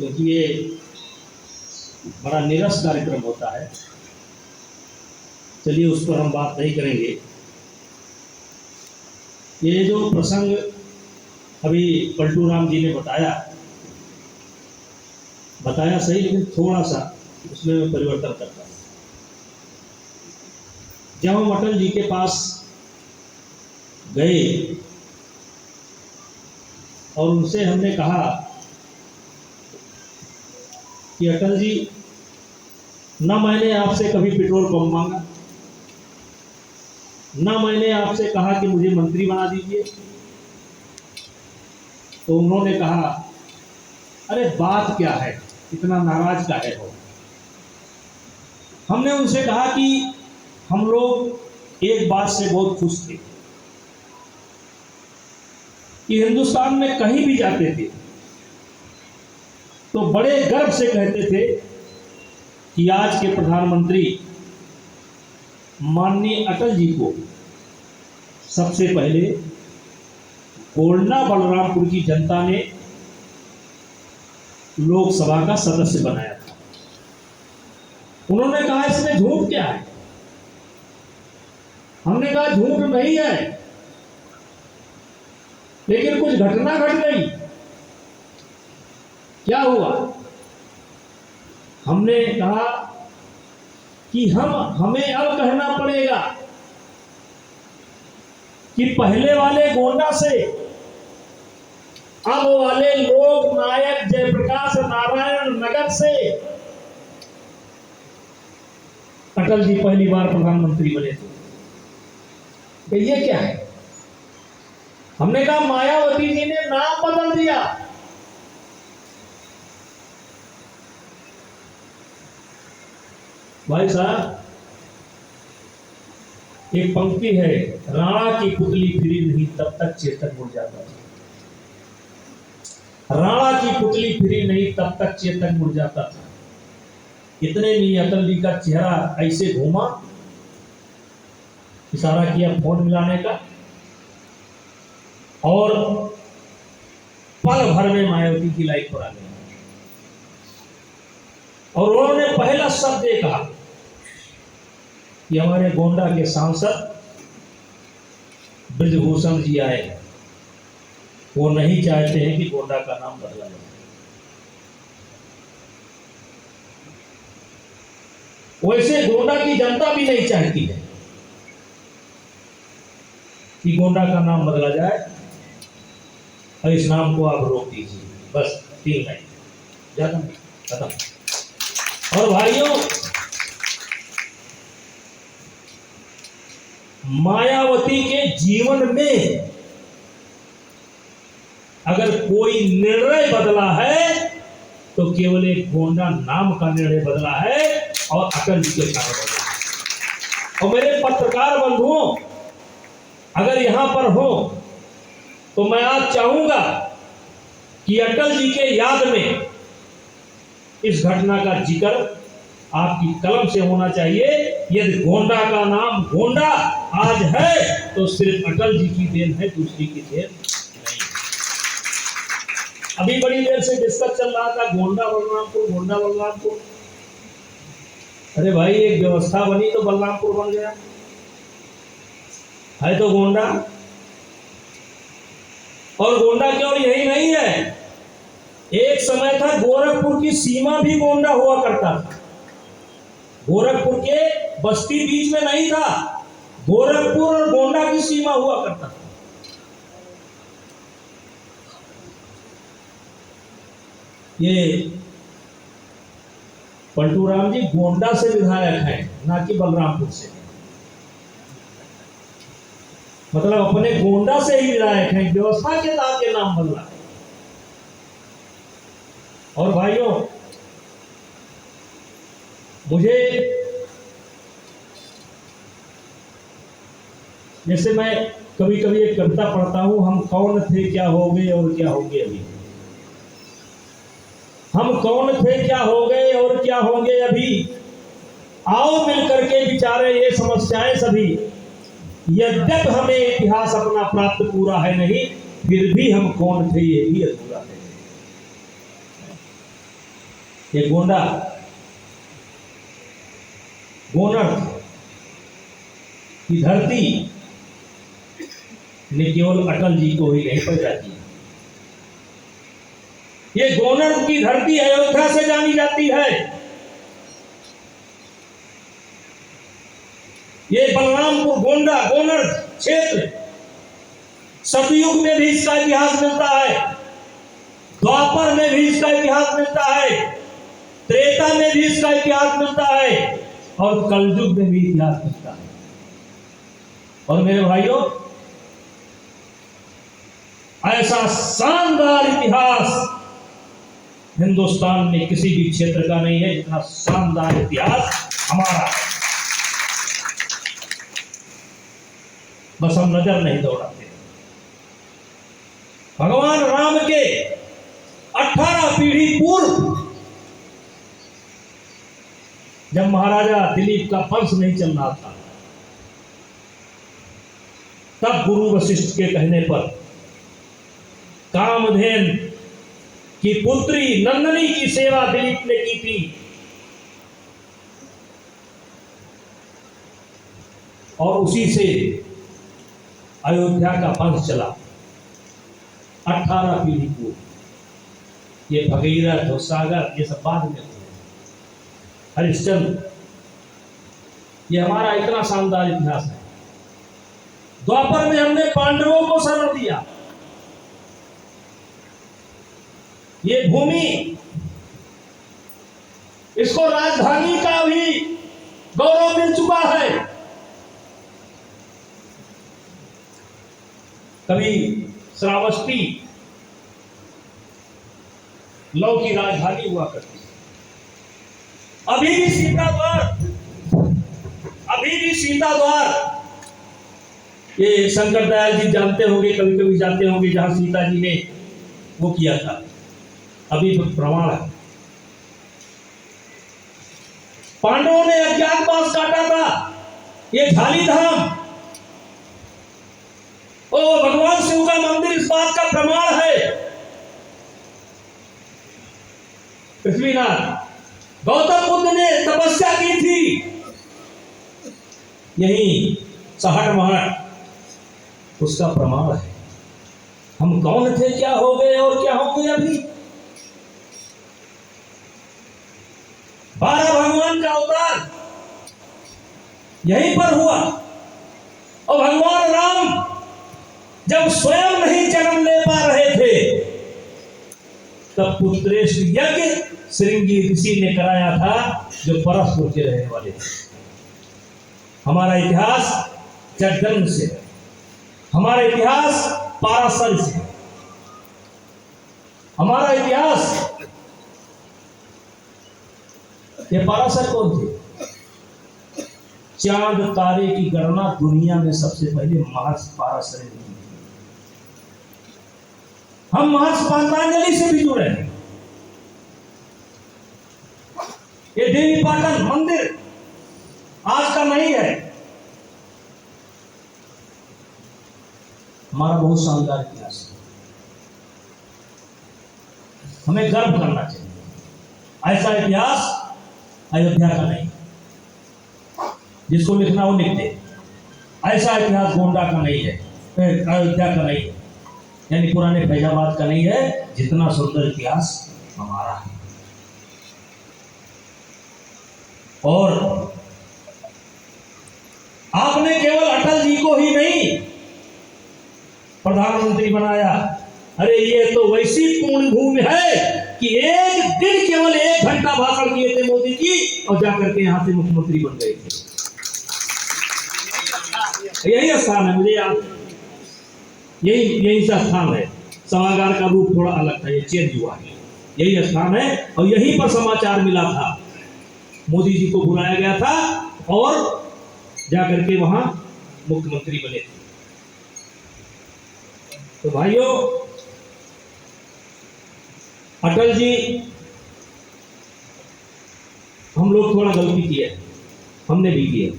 क्योंकि ये बड़ा नीरस कार्यक्रम होता है। चलिए उस पर हम बात नहीं करेंगे। ये जो प्रसंग अभी पलटू राम जी ने बताया सही, लेकिन थोड़ा सा उसमें मैं परिवर्तन करता हूँ। जब हम अटल जी के पास गए और उनसे हमने कहा कि अटल जी, न मैंने आपसे कभी पेट्रोल पंप मांगा, न मैंने आपसे कहा कि मुझे मंत्री बना दीजिए, तो उन्होंने कहा, अरे बात क्या है, इतना नाराज काहे हो। हमने उनसे कहा कि हम लोग एक बात से बहुत खुश थे कि हिंदुस्तान में कहीं भी जाते थे तो बड़े गर्व से कहते थे कि आज के प्रधानमंत्री माननीय अटल जी को सबसे पहले गोंडा बलरामपुर की जनता ने लोकसभा का सदस्य बनाया था। उन्होंने कहा इसमें झूठ क्या है। हमने कहा झूठ नहीं है, लेकिन कुछ घटना घट गई। क्या हुआ? हमने कहा कि हमें अब कहना पड़ेगा कि पहले वाले गोंडा से अब वाले लोक नायक जयप्रकाश नारायण नगर से अटल जी पहली बार प्रधानमंत्री बने थे। तो ये क्या है? हमने कहा मायावती जी ने नाम बदल दिया। भाई साहब, एक पंक्ति है, राणा की पुतली फिरी नहीं तब तक चेतन मुड़ जाता था। राणा की पुतली फिरी नहीं तब तक चेतन मुड़ जाता था। इतने में अटल जी का चेहरा ऐसे घूमा, इशारा किया फोन मिलाने का, और पल भर में मायावती की लाइफ पर आ गई। और उन्होंने पहला शब्द ये कहा कि हमारे गोंडा के सांसद ब्रजभूषण जी आए, वो नहीं चाहते हैं कि गोंडा का नाम बदला जाए। वैसे गोंडा की जनता भी नहीं चाहती है कि गोंडा का नाम बदला जाए, और इस नाम को आप रोक दीजिए। बस 3 लाइन, ज्यादा नहीं, खत्म। और भाइयों, मायावती के जीवन में अगर कोई निर्णय बदला है तो केवल एक गोंडा नाम का निर्णय बदला है, और अटल जी के कारण बदला है। और मेरे पत्रकार बंधुओं, अगर यहां पर हो तो मैं आज चाहूंगा कि अटल जी के याद में इस घटना का जिक्र आपकी कलम से होना चाहिए। यदि गोंडा का नाम गोंडा आज है तो सिर्फ अटल जी की देन है, दूसरी की देन नहीं। अभी बड़ी देर से डिस्कस चल रहा था गोंडा बलरामपुर, गोंडा बलरामपुर। अरे भाई, एक व्यवस्था बनी तो बलरामपुर बन गया, है तो गोंडा। और गोंडा केवल यही नहीं है, एक समय था गोरखपुर की सीमा भी गोंडा हुआ करता था। गोरखपुर के बस्ती बीच में नहीं था, गोरखपुर और गोंडा की सीमा हुआ करता था। ये पलटू राम जी गोंडा से विधायक हैं, ना कि बलरामपुर से। मतलब अपने गोंडा से ही विधायक हैं, व्यवस्था के नाम के नाम बदला। और भाइयों, मुझे जैसे मैं कभी कभी एक कविता पढ़ता हूं, हम कौन थे क्या हो गए और क्या होंगे अभी। हम कौन थे क्या हो गए और क्या होंगे अभी, आओ मिलकर के विचारे ये समस्याएं सभी। यद्यप हमें इतिहास अपना प्राप्त पूरा है नहीं, फिर भी हम कौन थे ये भी अधूरा है। ये गोंडा गोनर की धरती ने केवल अटल जी को ही नहीं पैदा किया। ये गोनर की धरती अयोध्या से जानी जाती है। ये बलरामपुर गोंडा गोनर क्षेत्र सतयुग में भी इसका इतिहास मिलता है, द्वापर में भी इसका इतिहास मिलता है, त्रेता में भी इसका इतिहास मिलता है और कलयुग में भी इतिहास मिलता है। और मेरे भाइयों, ऐसा शानदार इतिहास हिंदुस्तान में किसी भी क्षेत्र का नहीं है जितना शानदार इतिहास हमारा। बस हम नजर नहीं दौड़ाते। भगवान राम के 18 पीढ़ी पूर्व जब महाराजा दिलीप का वंश नहीं चल रहा था, तब गुरु वशिष्ठ के कहने पर कामधेन की पुत्री नंदनी की सेवा दिलीप ने की थी और उसी से अयोध्या का वंश चला 18 पीढ़ी पूर्व। ये भगीरथ और सागर ये सब बाद में हुए। हरिश्चंद्र, ये हमारा इतना शानदार इतिहास है। द्वापर में हमने पांडवों को शरण दिया। ये भूमि, इसको राजधानी का भी गौरव मिल चुका है। कभी श्रावस्ती लौ की राजधानी हुआ करती। अभी भी सीता द्वार ये शंकर दयाल जी जानते होंगे, कभी कभी जाते होंगे, जहां सीता जी ने वो किया था, अभी तो प्रमाण है। पांडवों ने अज्ञातवास काटा था, ये झाली धाम और भगवान शिव का मंदिर इस बात का प्रमाण है। पृथ्वीनाथ गौतम बुद्ध ने तपस्या की थी यही सहट महट, उसका प्रमाण है। हम कौन थे, क्या हो गए और क्या होंगे अभी। 12 भगवान का अवतार यहीं पर हुआ और भगवान राम जब स्वयं नहीं जन्म ले पा रहे थे, तब पुत्रेष्ठ यज्ञ श्रृंगी ऋषि ने कराया था, जो परसपुर के रहने वाले थे। हमारा इतिहास जगदम्ब से है, हमारा इतिहास पाराशर से है, हमारा इतिहास। ये पाराशर कौन थे? चांद तारे की गणना दुनिया में सबसे पहले महर्षि पाराशर ने की। हम महर्षि पातंजलि से भी जुड़े हैं। ये देवी पाटन मंदिर आज का नहीं है। हमारा बहुत शानदार इतिहास है, हमें गर्व करना चाहिए। ऐसा इतिहास अयोध्या का नहीं, जिसको लिखना वो लिख दे। ऐसा इतिहास गोंडा का नहीं है, अयोध्या का नहीं है, यानी पुराने फैजाबाद का नहीं है, जितना सुंदर इतिहास हमारा है। और आपने केवल अटल जी को ही नहीं प्रधानमंत्री बनाया। अरे ये तो वैसी पूर्ण भूमि है कि एक दिन केवल 1 घंटा भाषण किए थे मोदी जी और जाकर के यहां से मुख्यमंत्री बन गए थे। यही स्थान है, मुझे याद, यही सा स्थान है। सभागार का रूप थोड़ा अलग था, ये चेंज हुआ है। यही स्थान है और यहीं पर समाचार मिला था, मोदी जी को बुलाया गया था और जाकर के वहां मुख्यमंत्री बने थे। तो भाइयों, अटल जी, हम लोग थोड़ा गलती किए, हमने भी किया,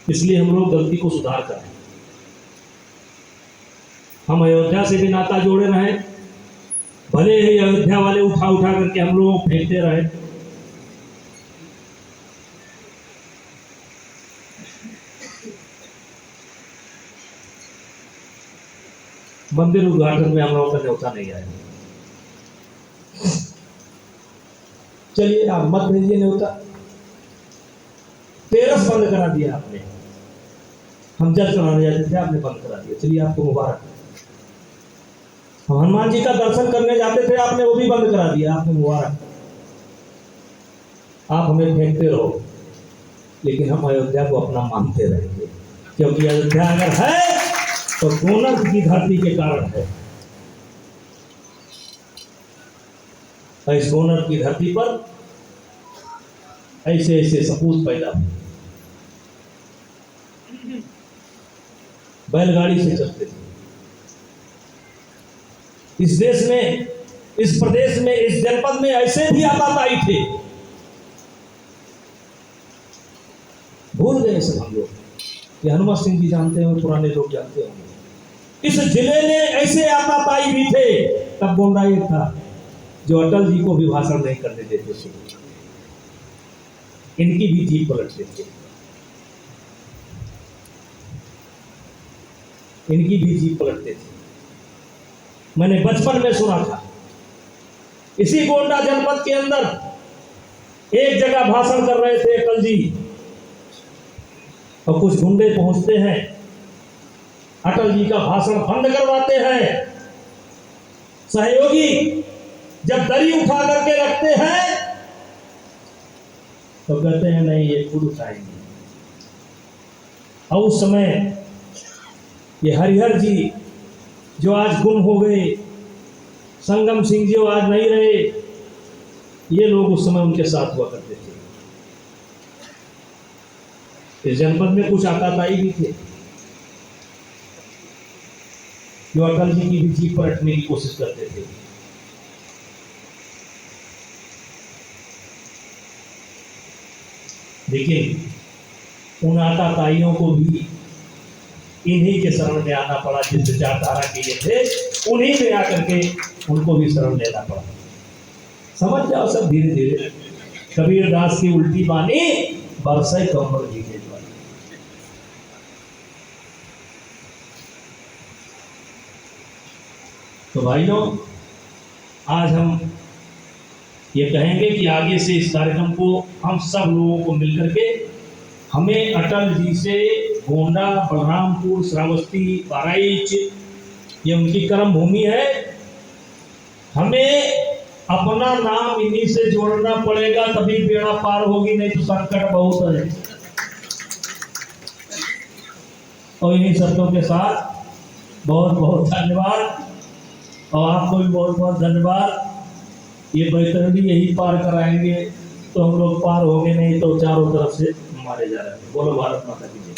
इसलिए हम लोग गलती को सुधार करें। हम अयोध्या से भी नाता जोड़े रहें, भले ही अयोध्या वाले उठा उठा करके हम लोग फेंकते रहे, मंदिर उद्घाटन में हम लोगों का न्योता नहीं आया। चलिए आप मत भेजिए न्योता, टेरस बंद करा दिया आपने, हम जल चढ़ाने जाते थे आपने बंद करा दिया, चलिए आपको मुबारक। हम हनुमान जी का दर्शन करने जाते थे आपने वो भी बंद करा दिया, आपने मुबारक। आप हमें फेंकते रहो लेकिन हम अयोध्या को अपना मानते रहेंगे, क्योंकि अयोध्या अगर है तो गोनर की धरती के कारण है। इस गोनर की धरती पर ऐसे ऐसे सपूत पैदा हुए, बैलगाड़ी से चलते थे। इस देश में, इस प्रदेश में, इस जनपद में ऐसे भी आताताई थे, भूल गए सब हम लोग। ये हनुमत सिंह जी जानते हैं, पुराने लोग जानते होंगे। इस जिले में ऐसे आताताई भी थे। तब गोंडा एक था जो अटल जी को भी भाषण नहीं करने देते थे, इनकी भी जीप पलटते थे, इनकी भी जीप पलटते थे। मैंने बचपन में सुना था, इसी गोंडा जनपद के अंदर एक जगह भाषण कर रहे थे अटल जी, और कुछ गुंडे पहुंचते हैं, अटल जी का भाषण बंद करवाते हैं। सहयोगी जब दरी उठा करके रखते हैं तो कहते हैं नहीं ये खुद उठाएंगे। और उस समय ये हरिहर जी जो आज गुम हो गए, संगम सिंह जो आज नहीं रहे, ये लोग उस समय उनके साथ हुआ करते थे। इस जनपद में कुछ आताताई भी थे जो अटल जी की भी जीप पलटने की कोशिश करते थे। लेकिन उन आताताइयों को भी इन्हीं के शरण में आना पड़ा, जिस विचारधारा के लिए थे उन्हीं में आकर के उनको भी शरण लेना पड़ा। समझ जाओ सब धीरे धीरे। कबीर दास की उल्टी बानी बरसे कमर जी के द्वारा। तो भाइयों, आज हम ये कहेंगे कि आगे से इस कार्यक्रम को हम सब लोगों को मिलकर के हमें अटल जी से गोंडा, बलरामपुर, श्रावस्ती, बहराइच, ये उनकी कर्म भूमि है, हमें अपना नाम इन्हीं से जोड़ना पड़ेगा, तभी बेड़ा पार होगी, नहीं तो संकट बहुत है। और इन्हीं शब्दों के साथ बहुत बहुत धन्यवाद, और आपको भी बहुत बहुत धन्यवाद। ये बैतरणी यही पार कराएंगे तो हम लोग पार होंगे, नहीं तो चारों तरफ से मारे जा रहे हैं। बोलो भारत माता की जय।